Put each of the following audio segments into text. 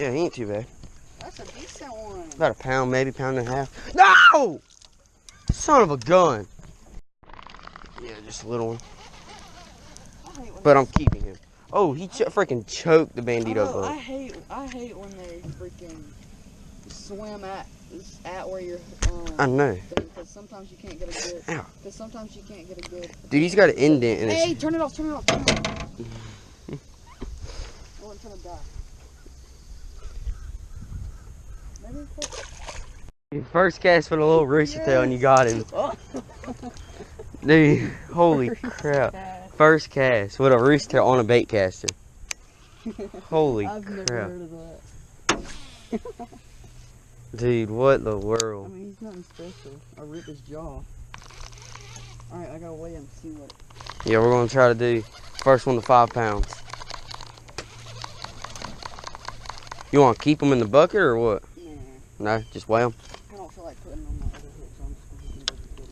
Yeah, he ain't too bad. That's a decent one. About a pound, maybe pound and a half. No! Son of a gun. Yeah, just a little one. But I'm keeping him. Oh, he freaking choked the bandito bug. I hate when they freaking swim at where you're. I know. Because sometimes you can't get a good. Ow. Because sometimes you can't get a good. Dude, he's got an indent in his. Hey, turn it off! Turn it off! Turn it off! I want him to die. Maybe. First cast for the little rooster tail, and you got him. Dude, holy crap. First cast with a rooster tail on a bait caster. Holy I've crap. never heard of that. Dude, what in the world? I mean, he's nothing special. I ripped his jaw. Alright, I gotta weigh him and see what. Yeah, we're going to try to do first one to 5 pounds. You want to keep them in the bucket or what? Nah. No, just weigh them. I don't feel like putting them on my other hook, so I'm just gonna do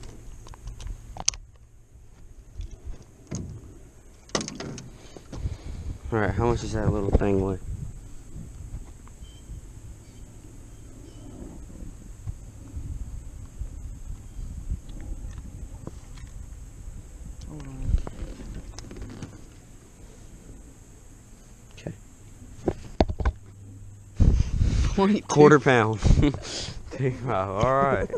it. Alright, how much is that little thing weigh? Hold on. Okay. 22. Quarter pound. Alright.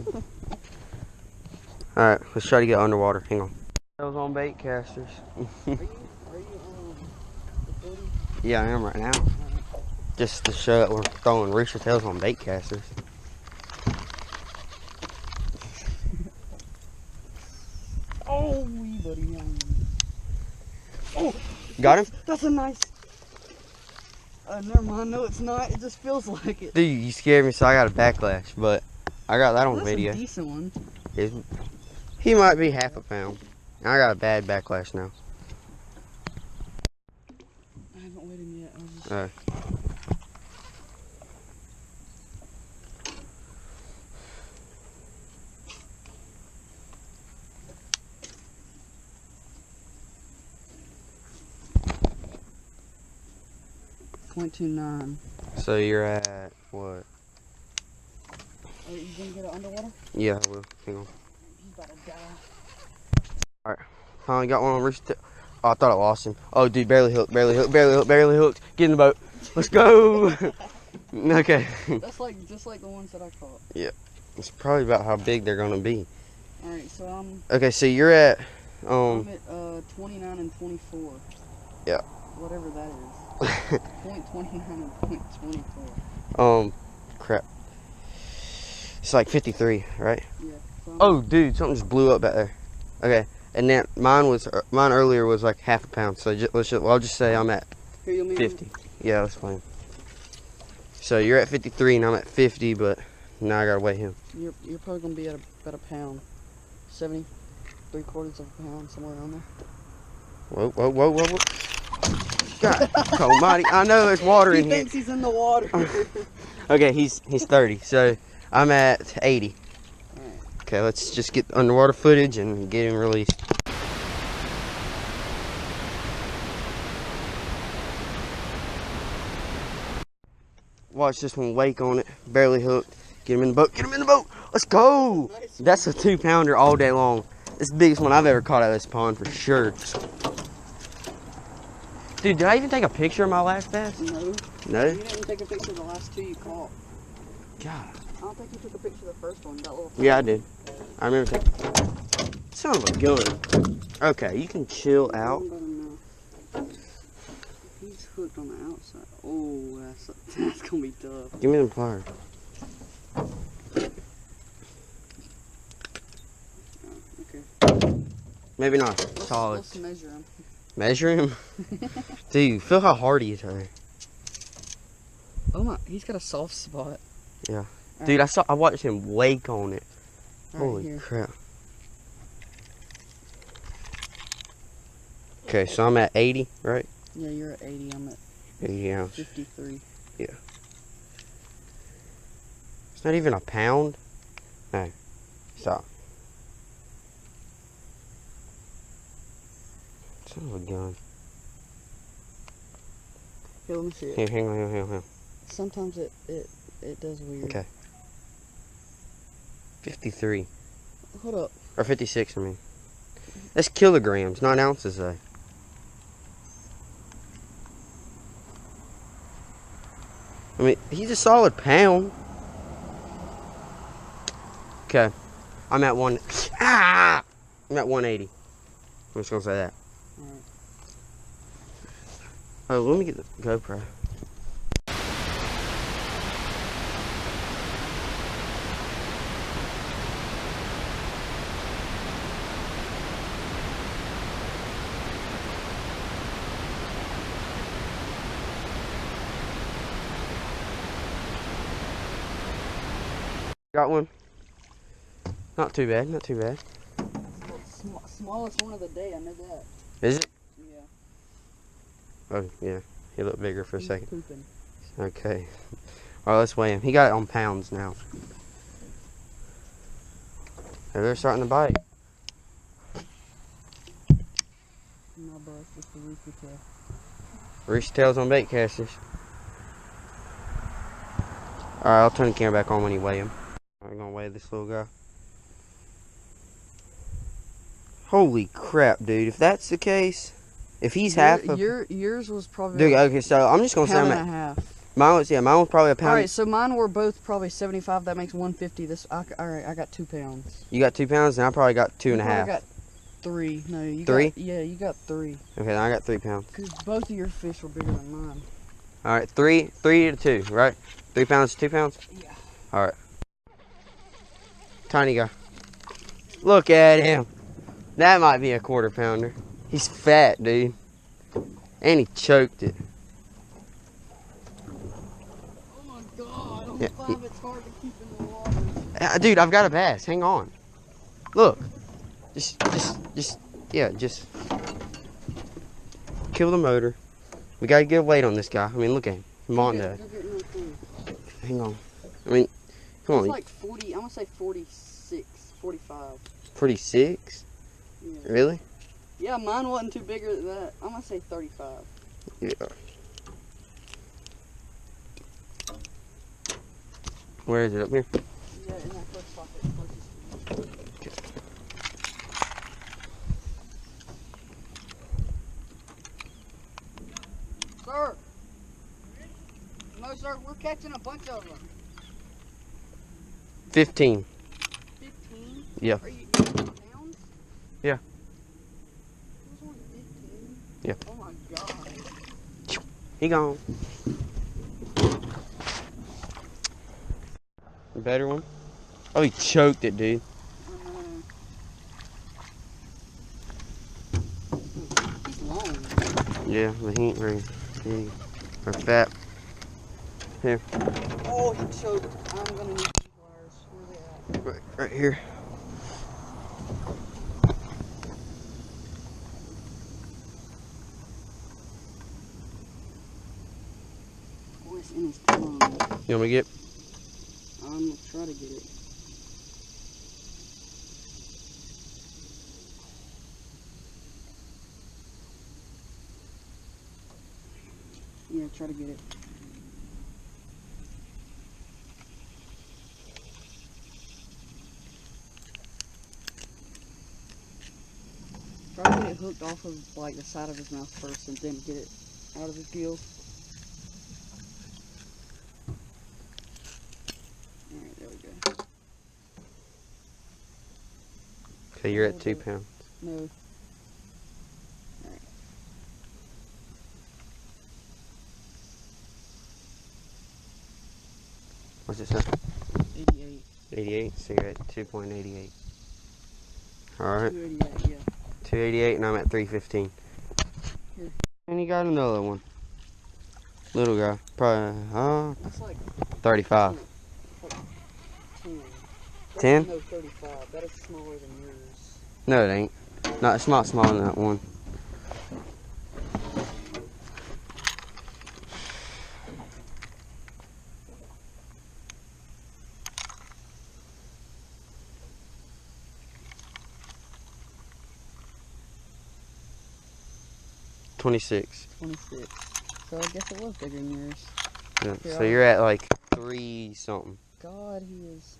Alright, let's try to get underwater. Hang on. Those on bait casters. Are you recording? Yeah, I am right now. Just to show that we're throwing rooster tails on bait casters. Oh, wee buddy. Oh, Got him? That's a nice. Never mind. No, it's not. It just feels like it. Dude, you scared me, so I got a backlash, but I got that on That's video. a decent one. He might be half a pound. I got a bad backlash now. I haven't weighed him yet. Uh, .29. so you're at what? Are you gonna get it underwater? Yeah, I will. Hang on. He's about to die. Alright. Finally got one on rooster tail. Oh, I thought I lost him. Oh, dude, barely hooked, barely hooked, barely hooked, barely hooked. Get in the boat. Let's go. Okay. That's just like the ones that I caught. Yeah. It's probably about how big they're gonna be. Alright, so I'm Okay, so you're at at 29 and 24. Yeah. Whatever that is. .29 and .24. Crap. It's like 53, right? Yeah. So Oh, dude, something just blew up back there. Okay, and then mine earlier was like half a pound. So I'll just say I'm at Here, you'll meet 50. Yeah, that's fine. So you're at 53 and I'm at 50, but now I gotta weigh him. You're probably gonna be at about a pound, 70, 3/4 of a pound, somewhere around there. Whoa, whoa, whoa, whoa, whoa. God almighty, I know there's water in He here. thinks he's in the water. Okay, he's 30, so I'm at 80. Alright. Okay, let's just get underwater footage and get him released. Watch this one wake on it, barely hooked. Get him in the boat, get him in the boat. Let's go. Nice. That's a 2-pounder all day long. It's the biggest one I've ever caught out of this pond for sure. Dude, did I even take a picture of my last bass? No. No? You didn't take a picture of the last two you caught. God. I don't think you took a picture of the first one. That little. Yeah, I did. I remember taking. Son of a gun. Okay, you can chill out. He's hooked on the outside. Oh, that's gonna be tough. Give me the pliers. Okay. Maybe not. Solid. Let's measure him. Measure him? Dude, feel how hard he is right there. Oh my, he's got a soft spot. Yeah. All Dude, right. I watched him wake on it. All right, Holy here. crap. Okay, so I'm at 80, right? Yeah, you're at 80. I'm at 80 ounce. 53. Yeah. It's not even a pound. No. Stop. Son of a gun. Here, let me see it. Here, hang on. Sometimes it does weird. Okay. 53. Hold up. Or 56, I mean. That's kilograms, not ounces, though. I mean, he's a solid pound. Okay. I'm at I'm at 180. I'm just gonna say that. Alright. Oh, let me get the GoPro. Got one. Not too bad, not too bad. Smallest one of the day, I know that. Is it? Yeah. Oh, yeah. He looked bigger for a second. Pooping. Okay. Alright, let's weigh him. He got it on pounds now. They're starting to bite. No, bro, it's just a rooster tail. Rooster tails on bait casters. Alright, I'll turn the camera back on when you weigh him. I'm gonna weigh this little guy. Holy crap, dude. If that's the case, if he's half of... Yours was probably... Dude, okay, so I'm just gonna say pound I'm and a half. Mine was probably a pound. Alright, so mine were both probably 75. That makes 150. Alright, I got 2 pounds. You got 2 pounds, and I probably got 2 and a half. I got 3. No, you 3? got... Yeah, you got 3. Okay, then I got 3 pounds. Because both of your fish were bigger than mine. Alright, 3 to 2, right? 3 pounds to 2 pounds? Yeah. Alright. Tiny guy. Look at him. That might be a quarter pounder. He's fat, dude. And he choked it. Oh my god, on Yeah, 5 it's hard to keep in the water. Dude, I've got a bass. Hang on. Look. Just kill the motor. We gotta get a weight on this guy. I mean, look at him. Come on, Dad. Hang on. I mean, come on. It's like 40, I'm gonna say 46, 45. 46? Yeah. Really? Yeah, mine wasn't too bigger than that. I'm gonna say 35. Yeah. Where is it? Up here? Yeah, in that first pocket closest to you. Sir! No, sir, we're catching a bunch of them. 15. 15? Yeah. Are you pounds? Yeah. It was only 15? Yeah. Oh my god. He gone. A better one? Oh, he choked it, dude. He's long. Yeah, but he ain't very big or fat. Here. Oh, he choked. I'm gonna need these wires. Where are they at? Right here. Oh, it's in his tongue. You want me to get? I'm gonna try to get it. Yeah, try to get it. Try to get it hooked off of like the side of his mouth first and then get it out of his gill. Alright, there we go. Okay, you're at 2 pounds. No. Alright. What's it say? 88. 88? So you're at 2.88. Alright. 288, yeah. 288 and I'm at 315. Here. And you got another one. Little guy. Probably, That's like 35. 10. 10? No, 35. That is smaller than yours. No, it ain't. No, it's not smaller than that one. $26. 26. So I guess it was bigger than yours. Yeah, so you're at like 3 something. God, he is.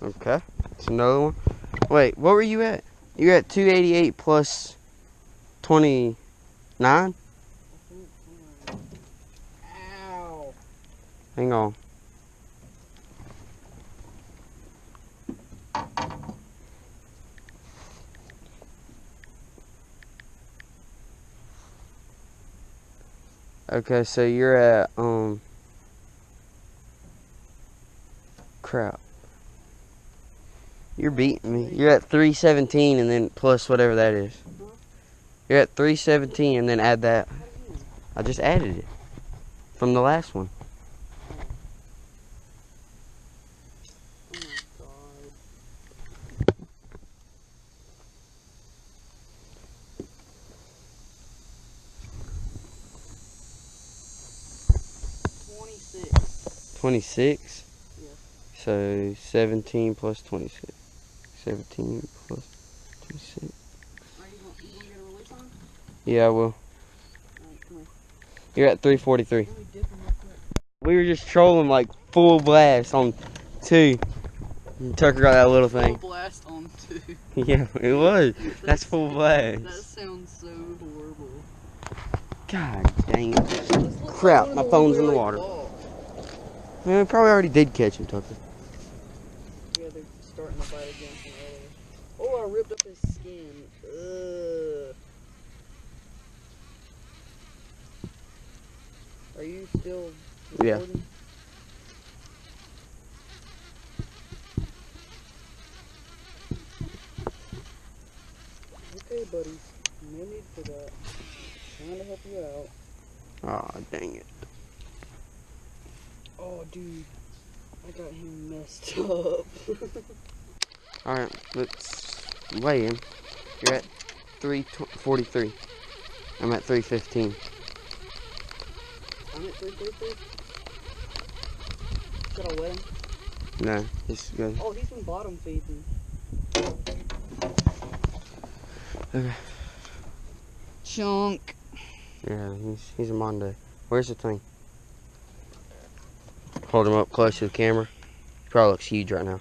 Okay, it's another one. Wait, what were you at? You're at 288 plus 29? Ow. Hang on. Okay, so you're at, crap. You're beating me. You're at 317 and then plus whatever that is. You're at 317 and then add that. I just added it from the last one. Oh my God. 26. 26? Yeah. So 17 plus 26. 17 plus 26. Are you gonna get a release on him? Yeah, I will. Alright, come here. You're at 343. Let me dip him real quick. We were just trolling like full blast on 2. And Tucker got that little thing. Full blast on 2. Yeah, it was. That's full blast. That sounds so horrible. God dang it. Crap, my phone's in the water. Man, we probably already did catch him, Tucker. Yeah, they're starting to bite again from earlier. Oh, I ripped up his skin. Ugh. Are you still recording? Yeah. Okay, buddies. No need for that. Trying to help you out. Aw, dang it. Oh, dude. I got him messed up. Alright, let's weigh him. You're at 343. I'm at 315. I'm at 333. Should I wet him? No, it's good. Oh, he's been bottom feeding. Okay. Chunk. Yeah, he's a Monday. Where's the thing? Hold him up close to the camera. He probably looks huge right now.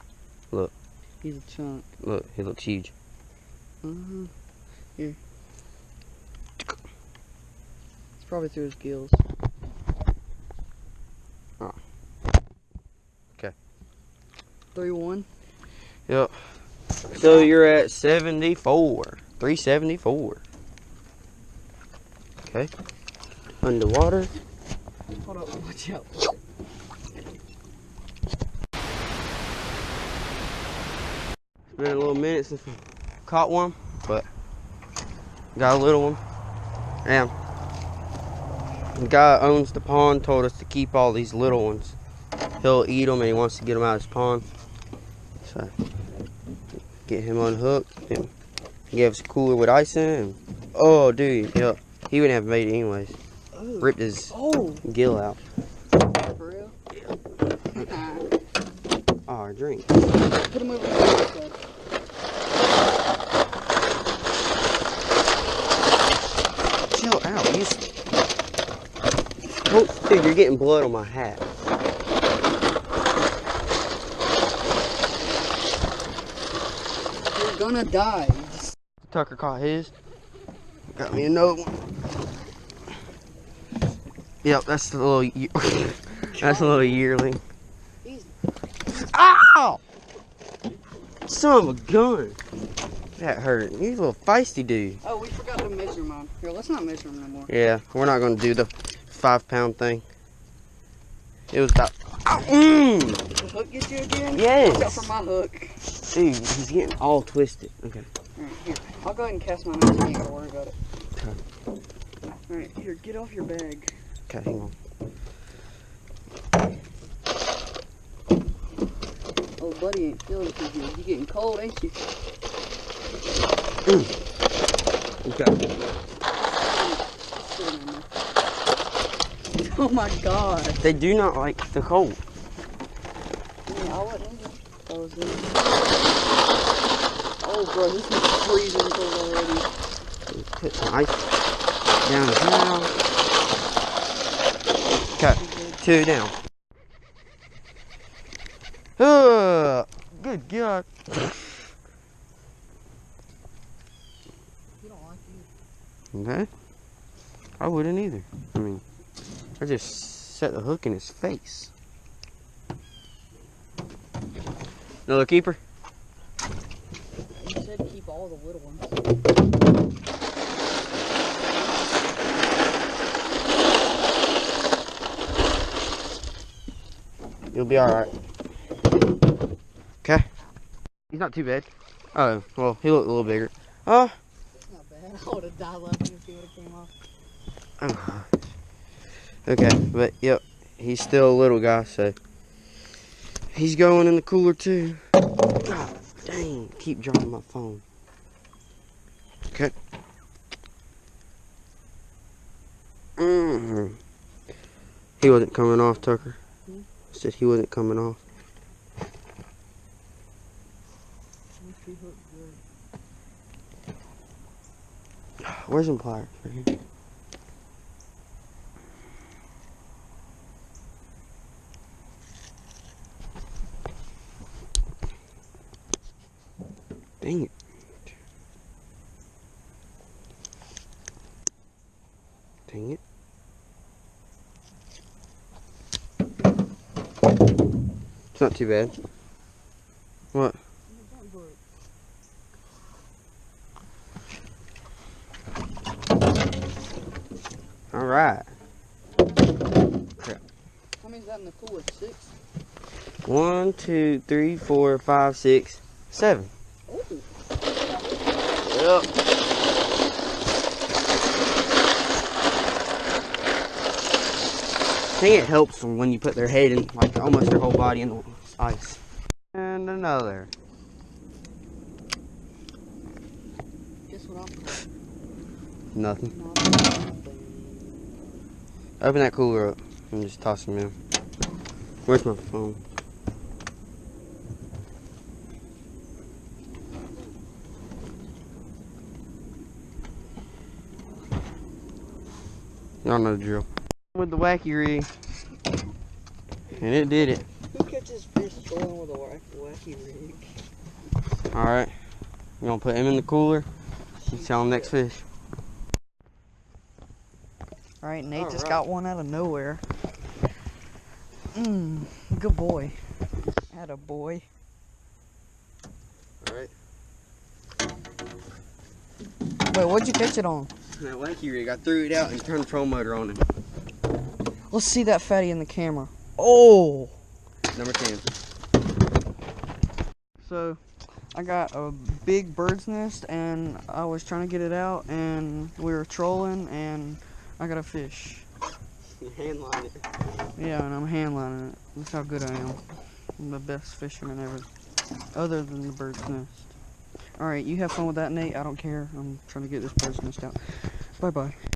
Look. He's a chunk. Look, he looks huge. Here. It's probably through his gills. Oh. Okay. 3-1. Yep. So you're at 74. 374. Okay. Underwater. Hold up, watch out. It's been a little minute since we caught one, but got a little one. And the guy who owns the pond told us to keep all these little ones. He'll eat them and he wants to get them out of his pond. So get him unhooked and he gave us a cooler with ice in it. And, oh, dude, yeah, he wouldn't have made it anyways. Oh. Ripped his gill out. For real? Yeah. Oh, drink. Put him over here. Chill out. Oh, dude, you're getting blood on my hat. You're gonna die. Tucker caught his. Got me another one. Yep, that's the little. That's a little yearling. Ow! Son of a gun. That hurt. He's a little feisty dude. Oh, we forgot to measure mine. Here, let's not measure him no more. Yeah, we're not gonna do the 5-pound thing. It was about. The hook get you again? Yes. Watch out for my hook. Dude, he's getting all twisted. Okay. Alright, here. I'll go ahead and cast mine out so you ain't gotta worry about it. Okay. Alright, here, get off your bag. Okay, hang on. Oh, buddy ain't feeling too good. You getting cold, ain't you? Okay. Oh my god. They do not like the cold. Yeah, I wouldn't either. I was in. Oh, bro, this is freezing cold already. Put some ice down now. Got 2 down. Good God. You don't like you. Okay. I wouldn't either. I mean, I just set the hook in his face. Another keeper? You said keep all the little ones. You'll be alright. Okay. He's not too bad. Oh, well, he looked a little bigger. It's not bad. I would have died laughing if he would have came off. Oh. Okay, but yep, he's still a little guy, so he's going in the cooler too. God dang, keep dropping my phone. Okay. He wasn't coming off, Tucker. I said he wasn't coming off. Where's some pliers? Right here. Dang it. Dang it. It's not too bad. What? All right. Crap. How many is that in the cooler? 6? 1, 2, 3, 4, 5, 6, 7. Oh. Yep. I think it helps them when you put their head in, like almost their whole body in the ice. And another. Guess what I'm called? Nothing. Nothing. Open that cooler up and just toss them in. Where's my phone? Y'all know the drill. With the wacky rig. And it did it. Who catches fish trolling with a wacky rig? Alright. We're gonna put him in the cooler. Tell him next fish. Alright, Nate just got one out of nowhere. Good boy. Atta boy. Alright. Wait, what'd you catch it on? That wacky rig, I threw it out and turned the troll motor on him. Let's see that fatty in the camera. Oh! Number 10. So, I got a big bird's nest and I was trying to get it out and we were trolling and I got a fish. You handline it. Yeah, and I'm handlining it. That's how good I am. I'm the best fisherman ever. Other than the bird's nest. Alright, you have fun with that, Nate. I don't care. I'm trying to get this bird's nest out. Bye-bye.